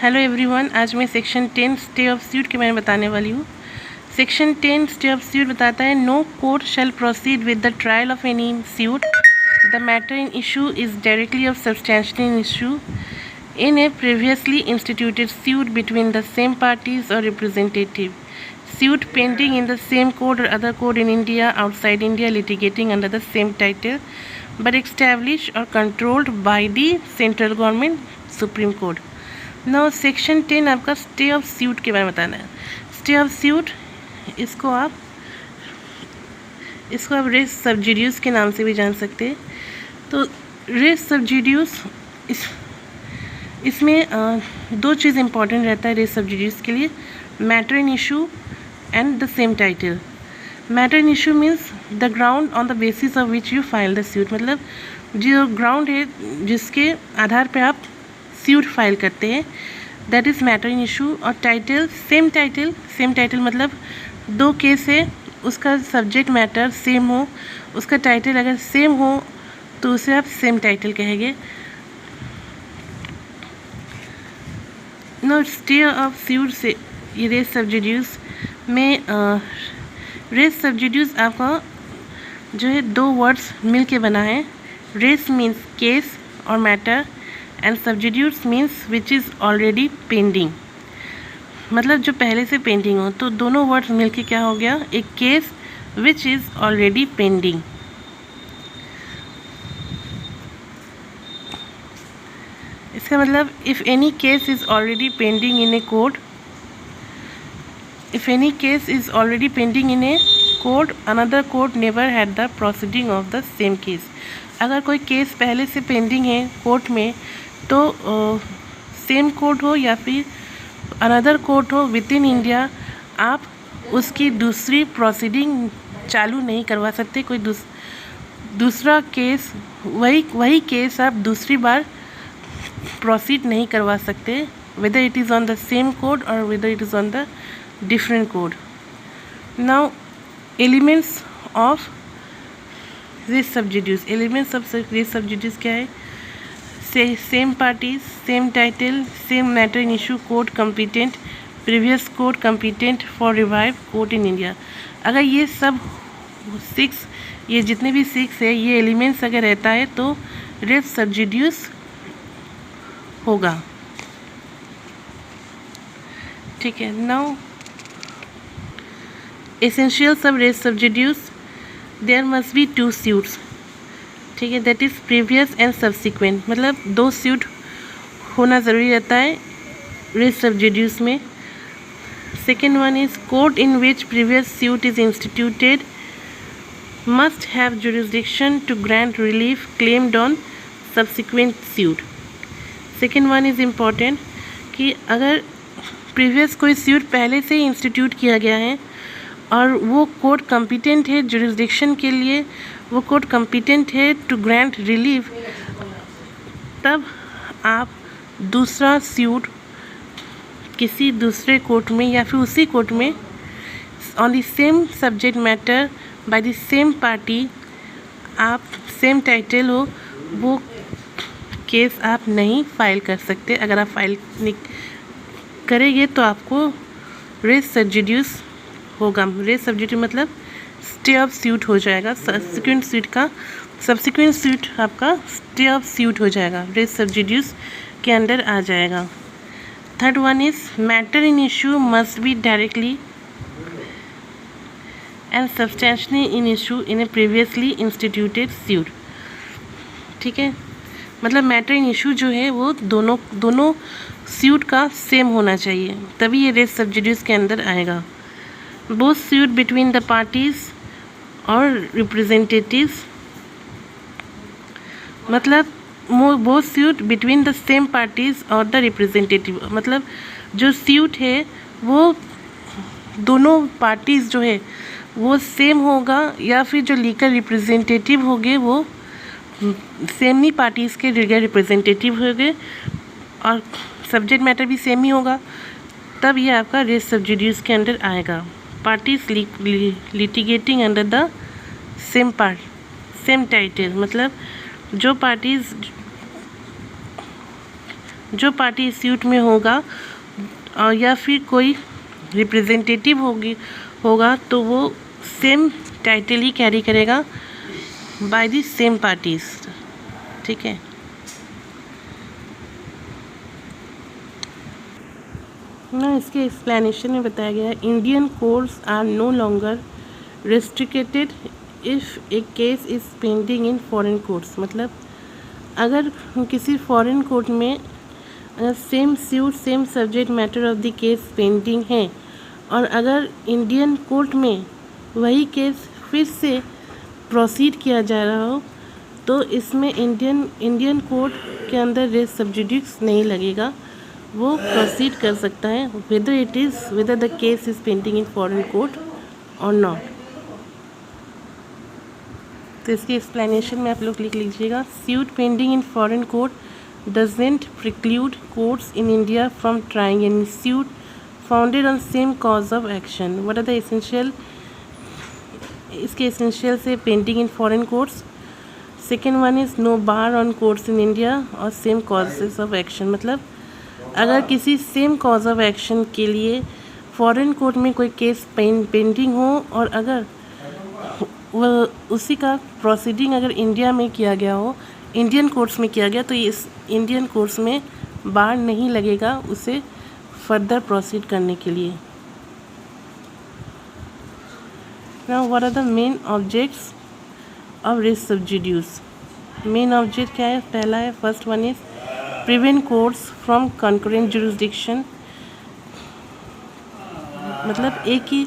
Hello everyone, आज मैं section 10 stay of suite के बारे में बताने वाली हूँ। सेक्शन 10 स्टे ऑफ स्यूट बताता है no court shall proceed with the trial of any suit the matter in issue is directly of substantial in issue in a previously instituted suit between the same parties और representative suit pending in the same court or other court in India, outside India, litigating under the same title but established or controlled by the central government, Supreme Court. Now section 10 आपका stay of suit के बारे में बताना है। stay of suit इसको आप res subjudice के नाम से भी जान सकते हैं। तो res subjudice इसमें दो चीज़ इंपॉर्टेंट रहता है res subjudice के लिए, matter in issue and the same title. Matter in issue means the ground on the basis of which you file the suit, मतलब जो ग्राउंड है जिसके आधार पे आप सूट फाइल करते हैं, that is matter in issue. और टाइटल सेम टाइटल मतलब दो केस है, उसका सब्जेक्ट मैटर सेम हो, उसका टाइटल अगर सेम हो तो उसे आप सेम टाइटल कहेंगे। नो स्टे ऑफ सूट से ये रेस सब्जुडिस में रेस सब्जुडिस आपका जो है दो वर्ड्स मिल के बना है। रेस मीन्स केस और matter and sub judice means which is already pending, मतलब जो पहले से पेंडिंग हो। तो दोनों वर्ड्स मिल के क्या हो गया, एक case which is already pending. इसका मतलब if any case is already pending in a court, if any case is already pending in a court, another court never had the proceeding of the same case. अगर कोई case पहले से pending है court में तो same court हो या फिर अनदर कोर्ट हो विद इन इंडिया, आप उसकी दूसरी प्रोसीडिंग चालू नहीं करवा सकते। कोई दूसरा केस वही केस आप दूसरी बार प्रोसीड नहीं करवा सकते, whether it is on the same court or whether it is on the different code. Now elements of res subjudice, elements of res subjudice क्या है, same parties, same title, same matter in issue, court competent, previous court competent for revive, court in India। अगर ये सब 6 ये जितने भी 6 है ये एलिमेंट्स अगर रहता है तो रेस सब्जुडिस होगा। ठीक है। Now essentials of res subjudice, there must be 2 suits। ठीक है, that is previous and subsequent, मतलब 2 suit होना ज़रूरी रहता है res subjudice में। second one is court in which previous suit is instituted must have jurisdiction to grant relief claimed on subsequent suit। second one is important कि अगर previous कोई suit पहले से ही इंस्टीट्यूट किया गया है और वो कोर्ट कम्पिटेंट है जुरिस्डिक्शन के लिए, वो कोर्ट कम्पिटेंट है टू ग्रांट रिलीफ, तब आप दूसरा सूट किसी दूसरे कोर्ट में या फिर उसी कोर्ट में on the same subject matter bye the same party, आप सेम टाइटल हो, वो केस आप नहीं फाइल कर सकते। अगर आप फाइल करेंगे तो आपको रेस सब्जुडिस होगा। रेस सब्जुडिस मतलब स्टे ऑफ सूट हो जाएगा, सब्सिक्वेंट सूट आपका स्टे ऑफ सूट हो जाएगा, रेस सब्जुडिस के अंडर आ जाएगा। Third one is matter in issue must be directly and substantially in issue in a previously instituted suit. ठीक है, मतलब मैटर इन इशू जो है वो दोनों सूट का सेम होना चाहिए, तभी ये रेस सब्जुडिस के अंदर आएगा। Both suit between the parties और रिप्रेजेंटेटिव्स, मतलब both suit between the same parties और द रिप्रेजेंटेटिव, मतलब जो सूट है वो दोनों पार्टीज जो है वो सेम होगा या फिर जो लीगल रिप्रेजेंटेटिव होंगे वो सेम ही पार्टीज़ के लीगल रिप्रेजेंटेटिव होंगे और सब्जेक्ट मैटर भी सेम ही होगा, तब ये आपका रेस सब्जुडिस के अंदर आएगा। Parties litigating under the same title, मतलब जो पार्टीज जो पार्टी इस सूट में होगा या फिर कोई रिप्रेजेंटेटिव होगा तो वो सेम टाइटल ही कैरी करेगा बाय द सेम पार्टीज। ठीक है। ना इसके एक्सप्लेनेशन में बताया गया है Indian courts are no longer restricted if a case is pending in foreign courts. मतलब अगर किसी फॉरेन कोर्ट में same suit same subject matter of the case pending है और अगर इंडियन कोर्ट में वही केस फिर से प्रोसीड किया जा रहा हो तो इसमें इंडियन कोर्ट के अंदर रेस सब्जुडिक्स नहीं लगेगा, वो प्रोसीड कर सकता है whether the case is pending in foreign court और नॉट। तो इसकी एक्सप्लेनेशन में आप लोग लिख लीजिएगा। Suit pending in foreign court doesn't preclude courts in India from trying any suit founded on same cause of action. What are the essential? इसके essential से pending in foreign courts. Second one is no bar on courts in India और same causes of action. मतलब अगर किसी same cause of action के लिए foreign court में कोई केस पेंडिंग हो और अगर उसी का प्रोसीडिंग अगर इंडिया में किया गया हो, इंडियन कोर्ट्स में किया गया, तो इस इंडियन कोर्ट्स में बार नहीं लगेगा उसे फर्दर प्रोसीड करने के लिए। Now what are the main objects of res sub judice. Main object क्या है? पहला है, first one is prevent courts from concurrent jurisdiction. मतलब एक ही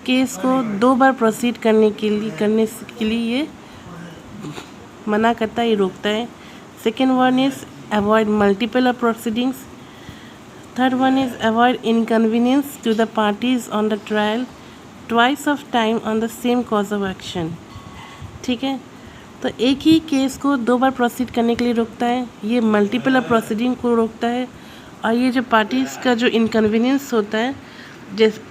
केस को दो बार प्रोसीड करने के लिए ये मना करता है, ये रोकता है। Second one is avoid multiple proceedings. Third one is avoid inconvenience to the parties on the trial twice of time on the same cause of action. ठीक है, तो एक ही केस को दो बार प्रोसीड करने के लिए रोकता है, ये मल्टीपल प्रोसीडिंग को रोकता है, और ये जो पार्टीज़ का जो इनकन्वीनियंस होता है जैसे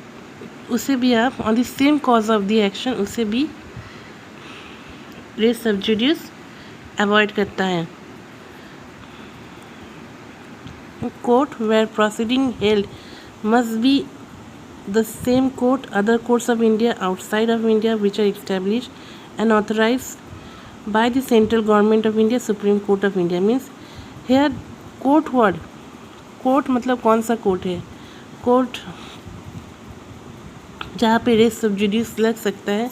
उसे भी आप on the same cause of the action उसे भी रेस सब्जुडियूस अवॉइड करता है। Court where proceeding held must be the same court other courts of India outside of India which are established and authorised by the central government of India supreme court of India. Means here court word, court मतलब कौन सा court है? Court जहाँ पे race सब्जुडियूस लग सकता है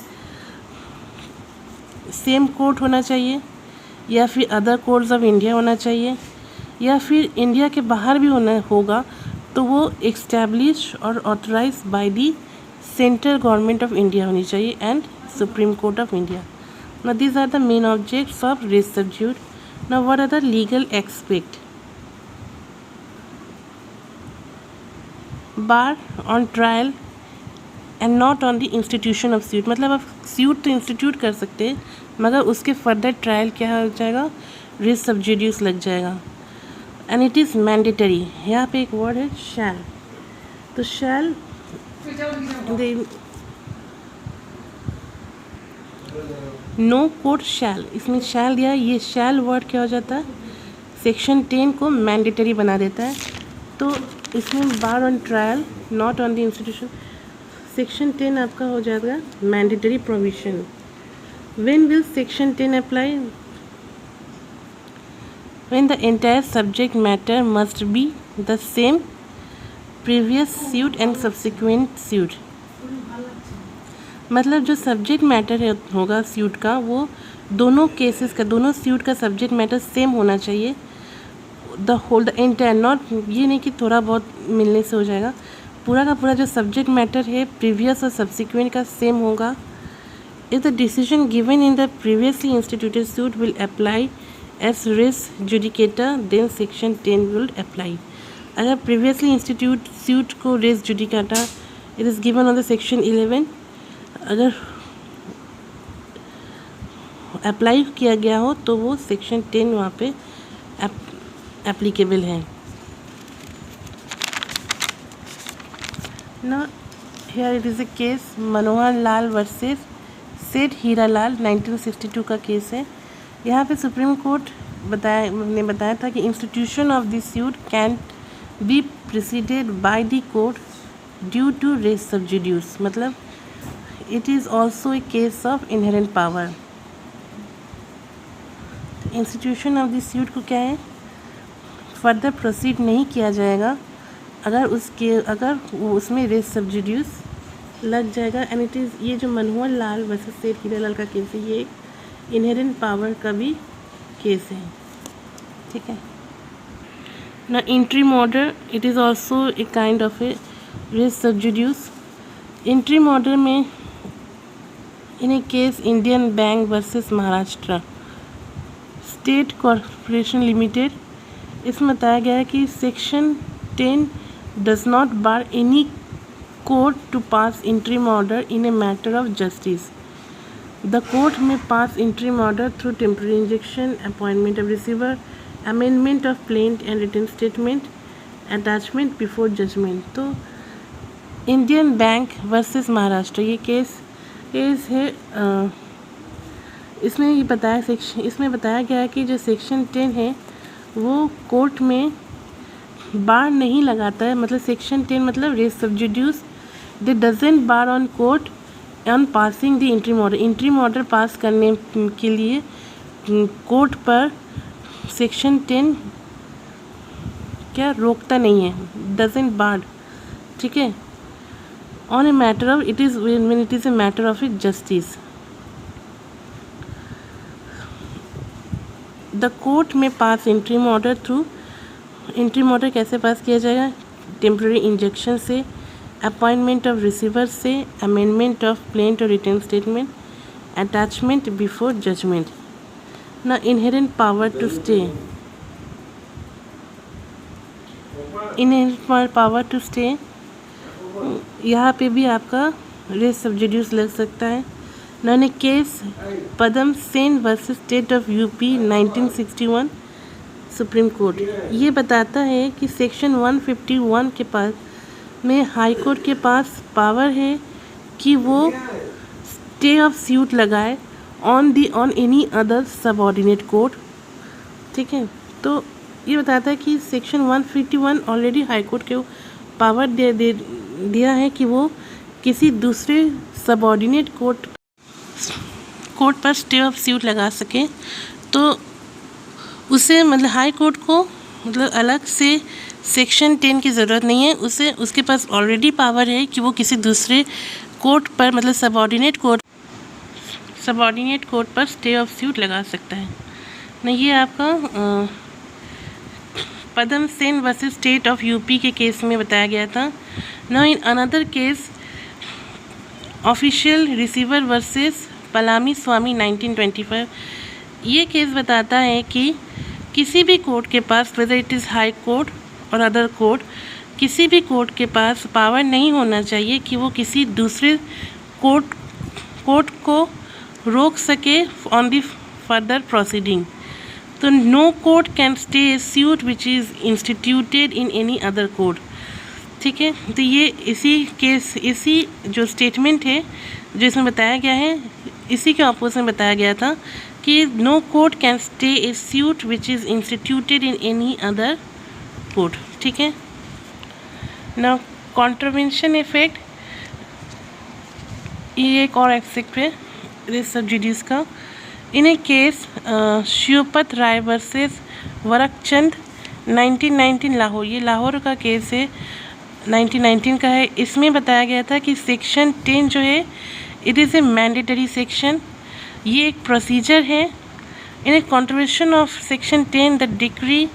same court होना चाहिए, या फिर अदर कोर्ट्स ऑफ इंडिया होना चाहिए, या फिर इंडिया के बाहर भी होगा तो वो एस्टैब्लिश और authorise by the central government of India होनी चाहिए and supreme court of India. Now these are the main objects of res sub judice. Now what are the legal aspect? Bar on trial and not on the institution of suit. मतलब आप suit तो institute कर सकते हैं मगर उसके further trial क्या हो जाएगा? रेस सब्जुडियूस लग जाएगा। And it is mandatory. यहाँ पे एक वर्ड है शैल, तो शैल नो कोर्ट शैल, इसमें शैल दिया है, ये शैल वर्ड क्या हो जाता है? सेक्शन 10 को मैंडेटरी बना देता है। तो इसमें bar on trial not on the institution, section 10 आपका हो जाएगा mandatory provision. When will section 10 apply? When the entire subject matter must be the same previous suit and subsequent suit. मतलब जो सब्जेक्ट मैटर होगा सूट का, वो दोनों cases का, दोनों सूट का सब्जेक्ट मैटर सेम होना चाहिए। The whole the entire, not ये नहीं कि थोड़ा बहुत मिलने से हो जाएगा, पूरा का पूरा जो सब्जेक्ट मैटर है प्रीवियस और सब्सिक्वेंट का सेम होगा। If the decision given in the previously instituted suit will apply as res judicata then section 10 will apply. अगर प्रीवियसली इंस्टीट्यूट सूट को res judicata it is given on the section 11 अगर apply किया गया हो तो वो section 10 वहाँ पे एप्लीकेबल है ना। Here it is a case Manohar Lal versus Seth Hira लाल, 1962 का केस है। यहाँ पे सुप्रीम कोर्ट बताया था कि institution of this suit can be preceded by the court due to res sub judice, मतलब it is also a case of inherent power. Institution of this suit को क्या है, फर्दर प्रोसीड नहीं किया जाएगा अगर उसमें रेस सब्जुडियूस लग जाएगा। एंड इट इज़, ये जो मनोहर लाल वर्सेस सेठ हीरालाल का केस है, ये इनहेरेंट पावर का भी केस है, ठीक है ना। Interim order, it is also a kind of a res sub judice. Interim order में in a case Indian Bank versus Maharashtra state corporation limited, इसमें बताया गया है कि section 10 does not bar any court to pass interim order in a matter of justice. The court में pass interim order through temporary injection, appointment of receiver, amendment of plaint and written statement, attachment before judgement. तो Indian Bank versus Maharashtra ये case है। इसमें बताया गया है कि जो सेक्शन 10 है वो कोर्ट में बार नहीं लगाता है, मतलब सेक्शन 10 मतलब res sub judice, they doesn't bar on court on passing the interim order. Interim order pass करने के लिए कोर्ट पर सेक्शन 10 क्या रोकता नहीं है, डजेंट बार, ठीक है, on a matter of it is when it is a matter of a justice. The court में pass interim order through, interim order कैसे पास किया जाएगा, टेम्पररी इंजेक्शन से, अपॉइंटमेंट ऑफ रिसीवर से, अमेंडमेंट ऑफ प्लेंट और written statement, attachment before judgement. ना inherent power to stay, inherent power to stay, यहाँ पे भी आपका रेस सब्जुडियूस लग सकता है। ना case Padam Sen versus state of UP 1961 supreme court, ये बताता है कि सेक्शन 151 के पास में हाई कोर्ट के पास पावर है कि वो स्टे ऑफ सूट लगाए on any other subordinate court, ठीक है। तो ये बताता है कि सेक्शन 151 ऑलरेडी हाई कोर्ट के पावर दिया है कि वो किसी दूसरे सबऑर्डिनेट कोर्ट पर स्टे ऑफ सूट लगा सके। तो उसे मतलब हाई कोर्ट को मतलब अलग से सेक्शन 10 की ज़रूरत नहीं है, उसके पास ऑलरेडी पावर है कि वो किसी दूसरे कोर्ट पर मतलब सबऑर्डिनेट कोर्ट पर स्टे ऑफ सूट लगा सकता है ना। ये आपका Padam Sen versus state of UP के केस में बताया गया था। ना in another case official receiver versus Palami Swami 1925, ये केस बताता है कि किसी भी कोर्ट के पास, whether it is high court और अदर कोर्ट, किसी भी कोर्ट के पास पावर नहीं होना चाहिए कि वो किसी दूसरे कोर्ट को रोक सके ऑन द फर्दर प्रोसीडिंग। तो no court can stay a suit which is instituted in any other court, ठीक है। तो ये इसी जो स्टेटमेंट है जो इसमें बताया गया है, इसी के अपोजिट में बताया गया था कि no court can stay a suit which is instituted in any other court, ठीक है ना। कॉन्ट्रवेंशन इफेक्ट, ये एक और एक्सेप्ट है रेस सब्जुडियूस का। इन a case शिवपत Rai versus वरकचंद 1919 Lahore, ये लाहौर का केस है, 1919 का है। इसमें बताया गया था कि सेक्शन 10 जो है it is a mandatory section, ये एक प्रोसीजर है। In a contravention of section 10 the decree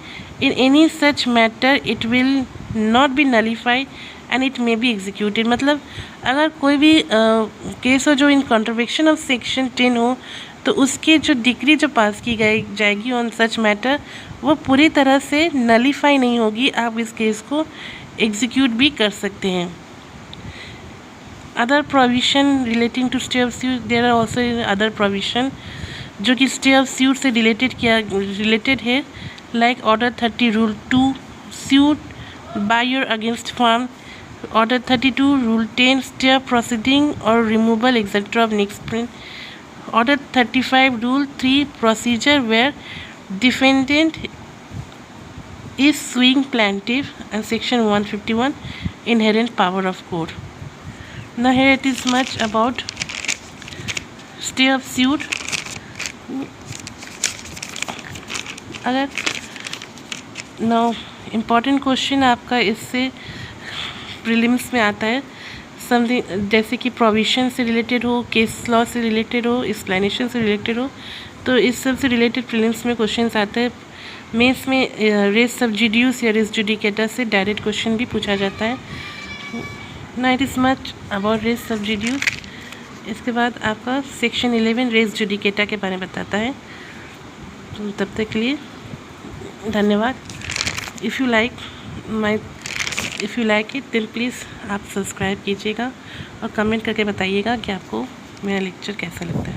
in any such matter it will not be nullified and it may be executed, मतलब अगर कोई भी केस हो जो इन कॉन्ट्रवेंशन ऑफ सेक्शन 10 हो तो उसके जो डिक्री जो पास की जाएगी ऑन सच मैटर वो पूरी तरह से नलीफाई नहीं होगी, आप इस केस को एग्जीक्यूट भी कर सकते हैं। Other provision relating to stay of suit, there are also other provision जो कि स्टे ऑफ सूट से रिलेटेड है, like order 30 rule 2 suit by or against firm, order 32 rule 10 stay of proceeding और removal etcetera of next friend, order 35 rule 3 procedure where defendant is suing plaintiff and section 151 inherent power of court. Now here it is much about stay of suit. अगर now important question आपका इससे prelims में आता है, something जैसे कि provision से related हो, केस लॉ से रिलेटेड हो, एक्सप्लेनेशन से रिलेटेड हो, तो इस सब से रिलेटेड प्रीलिम्स में क्वेश्चंस आते हैं। मेंस में रेस सब्जुडियूस या रेस जुडिकेटा से डायरेक्ट क्वेश्चन भी पूछा जाता है। ना it is much about res sub judice. इसके बाद आपका सेक्शन 11 रेस जुडिकेटा के बारे में बताता है। तो तब तक के लिए धन्यवाद। If you like it then please आप सब्सक्राइब कीजिएगा और कमेंट करके बताइएगा कि आपको मेरा लेक्चर कैसा लगता है।